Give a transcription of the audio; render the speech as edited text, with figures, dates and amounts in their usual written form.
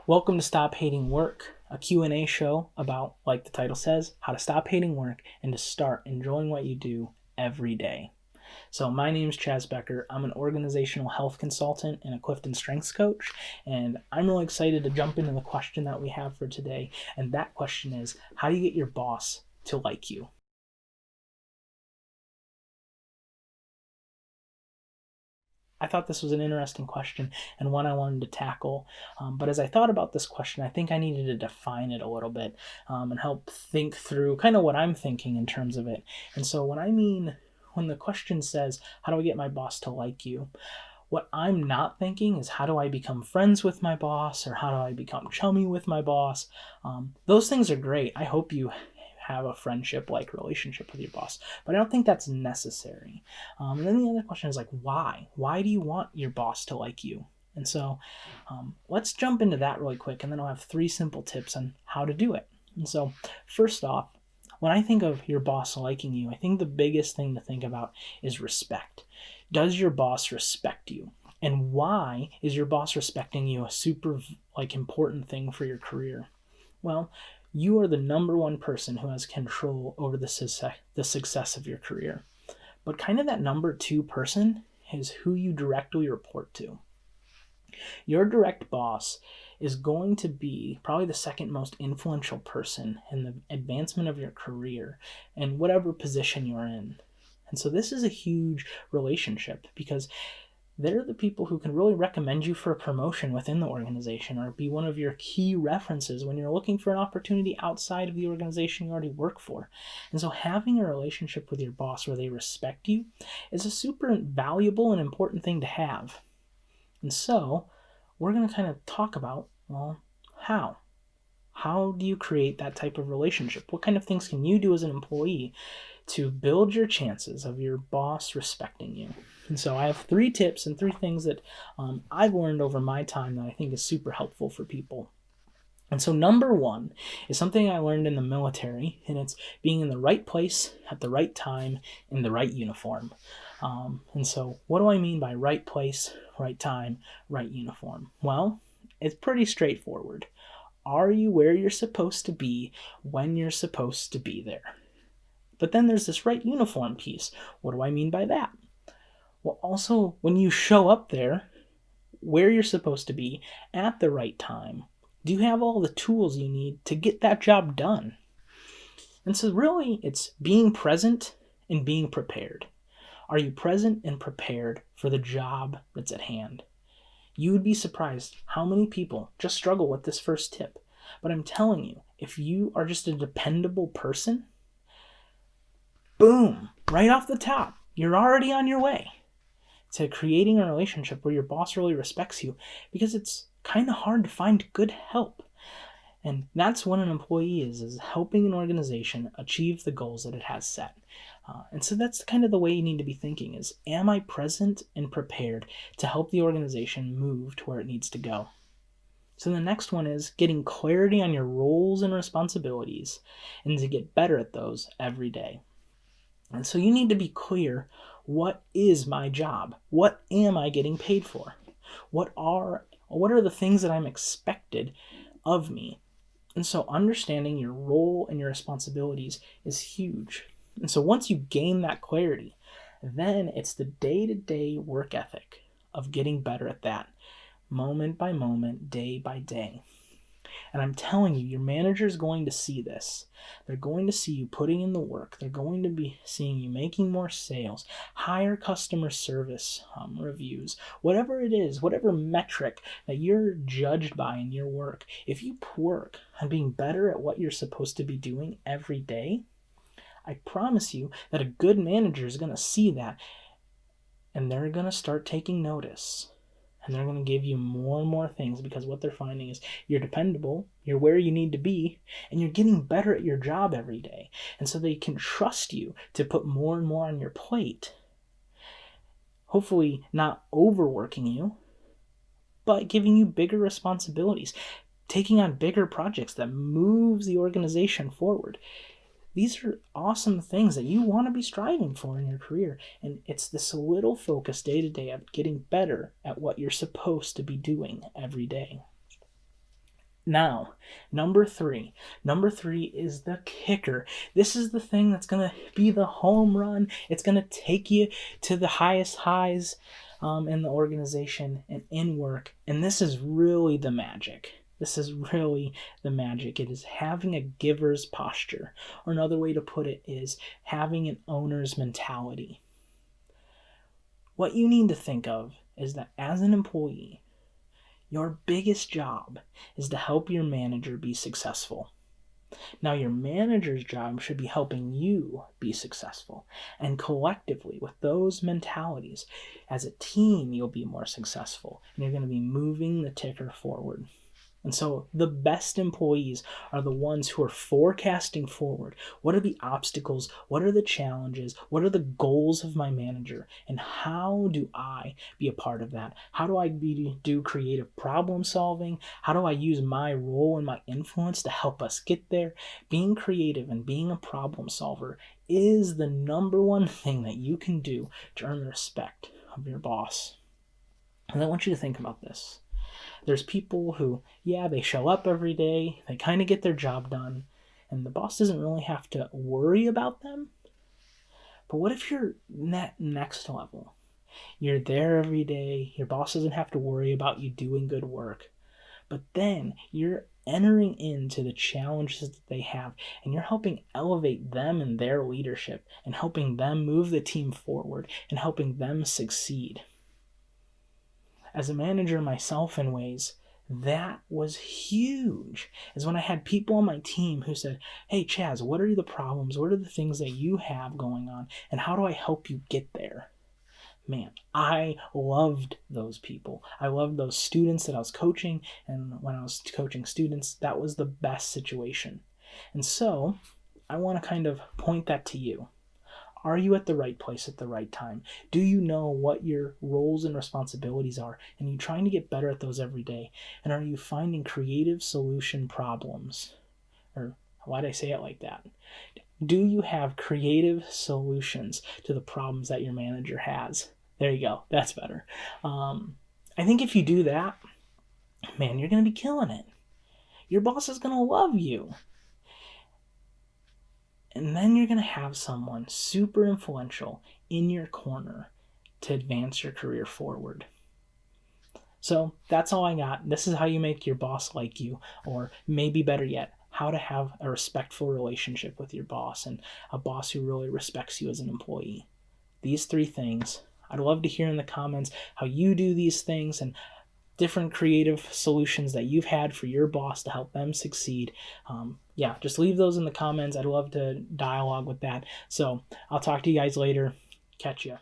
Welcome to Stop Hating Work, a Q&A show about, like the title says, how to stop hating work and to start enjoying what you do every day. So my name is Chaz Becker. I'm an organizational health consultant and a Clifton Strengths coach, and I'm really excited to jump into the question that we have for today. And that question is, how do you get your boss to like you? I thought this was an interesting question and one I wanted to tackle. But as I thought about this question, I think I needed to define it a little bit and help think through kind of what I'm thinking in terms of it. And so, when the question says, how do I get my boss to like you? What I'm not thinking is, how do I become friends with my boss, or how do I become chummy with my boss? Those things are great. I hope you have a friendship like relationship with your boss, but I don't think that's necessary. And then the other question is, like, why? Why do you want your boss to like you? And so let's jump into that really quick, and then I'll have 3 simple tips on how to do it. And so, first off, when I think of your boss liking you, I think the biggest thing to think about is respect. Does your boss respect you? And why is your boss respecting you a super important thing for your career? Well, you are the number one person who has control over the success of your career. But kind of that number 2 person is who you directly report to. Your direct boss is going to be probably the second most influential person in the advancement of your career and whatever position you're in. And so this is a huge relationship, because they're the people who can really recommend you for a promotion within the organization, or be one of your key references when you're looking for an opportunity outside of the organization you already work for. And so having a relationship with your boss where they respect you is a super valuable and important thing to have. And so we're going to kind of talk about, well, how? How do you create that type of relationship? What kind of things can you do as an employee to build your chances of your boss respecting you? And so I have 3 tips and 3 things that I've learned over my time that I think is super helpful for people. And so number 1 is something I learned in the military, and it's being in the right place at the right time in the right uniform. And so what do I mean by right place, right time, right uniform? Well, it's pretty straightforward. Are you where you're supposed to be when you're supposed to be there? But then there's this right uniform piece. What do I mean by that? Well, also, when you show up there, where you're supposed to be at the right time, do you have all the tools you need to get that job done? And so really, it's being present and being prepared. Are you present and prepared for the job that's at hand? You would be surprised how many people just struggle with this first tip. But I'm telling you, if you are just a dependable person, boom, right off the top, you're already on your way to creating a relationship where your boss really respects you, because it's kind of hard to find good help. And that's what an employee is helping an organization achieve the goals that it has set. And so that's kind of the way you need to be thinking is, am I present and prepared to help the organization move to where it needs to go? So the next one is getting clarity on your roles and responsibilities, and to get better at those every day. And so you need to be clear, what is my job? What am I getting paid for? What are the things that I'm expected of me? And so understanding your role and your responsibilities is huge. And so once you gain that clarity, then it's the day-to-day work ethic of getting better at that, moment by moment, day by day. And I'm telling you, your manager is going to see this. They're going to see you putting in the work. They're going to be seeing you making more sales, higher customer service reviews, whatever it is, whatever metric that you're judged by in your work. If you work on being better at what you're supposed to be doing every day, I promise you that a good manager is going to see that, and they're going to start taking notice. And they're going to give you more and more things, because what they're finding is you're dependable, you're where you need to be, and you're getting better at your job every day. And so they can trust you to put more and more on your plate. Hopefully not overworking you, but giving you bigger responsibilities, taking on bigger projects that moves the organization forward. These are awesome things that you want to be striving for in your career. And it's this little focus day to day of getting better at what you're supposed to be doing every day. Now, number three. Number three is the kicker. This is the thing that's going to be the home run. It's going to take you to the highest highs in the organization and in work. And this is really the magic. This is really the magic. It is having a giver's posture. Or another way to put it is having an owner's mentality. What you need to think of is that as an employee, your biggest job is to help your manager be successful. Now, your manager's job should be helping you be successful. And collectively, with those mentalities, as a team, you'll be more successful. And you're going to be moving the ticker forward. And so the best employees are the ones who are forecasting forward. What are the obstacles? What are the challenges? What are the goals of my manager? And how do I be a part of that? How do I do creative problem solving? How do I use my role and my influence to help us get there? Being creative and being a problem solver is the number one thing that you can do to earn the respect of your boss. And I want you to think about this. There's people who, they show up every day, they kind of get their job done, and the boss doesn't really have to worry about them. But what if you're next level? You're there every day, your boss doesn't have to worry about you doing good work, but then you're entering into the challenges that they have, and you're helping elevate them in their leadership, and helping them move the team forward, and helping them succeed. As a manager myself in ways, that was huge. Is when I had people on my team who said, hey, Chaz, what are the problems? What are the things that you have going on? And how do I help you get there? Man, I loved those people. I loved those students that I was coaching. And when I was coaching students, that was the best situation. And so I want to kind of point that to you. Are you at the right place at the right time? Do you know what your roles and responsibilities are? And are you trying to get better at those every day? And are you finding creative solution problems? Or why did I say it like that? Do you have creative solutions to the problems that your manager has? There you go. That's better. I think if you do that, man, you're going to be killing it. Your boss is going to love you. And then you're going to have someone super influential in your corner to advance your career forward. So that's all I got. This is how you make your boss like you, or maybe better yet, how to have a respectful relationship with your boss and a boss who really respects you as an employee. These 3 things. I'd love to hear in the comments how you do these things and different creative solutions that you've had for your boss to help them succeed. Just leave those in the comments. I'd love to dialogue with that. So I'll talk to you guys later. Catch ya.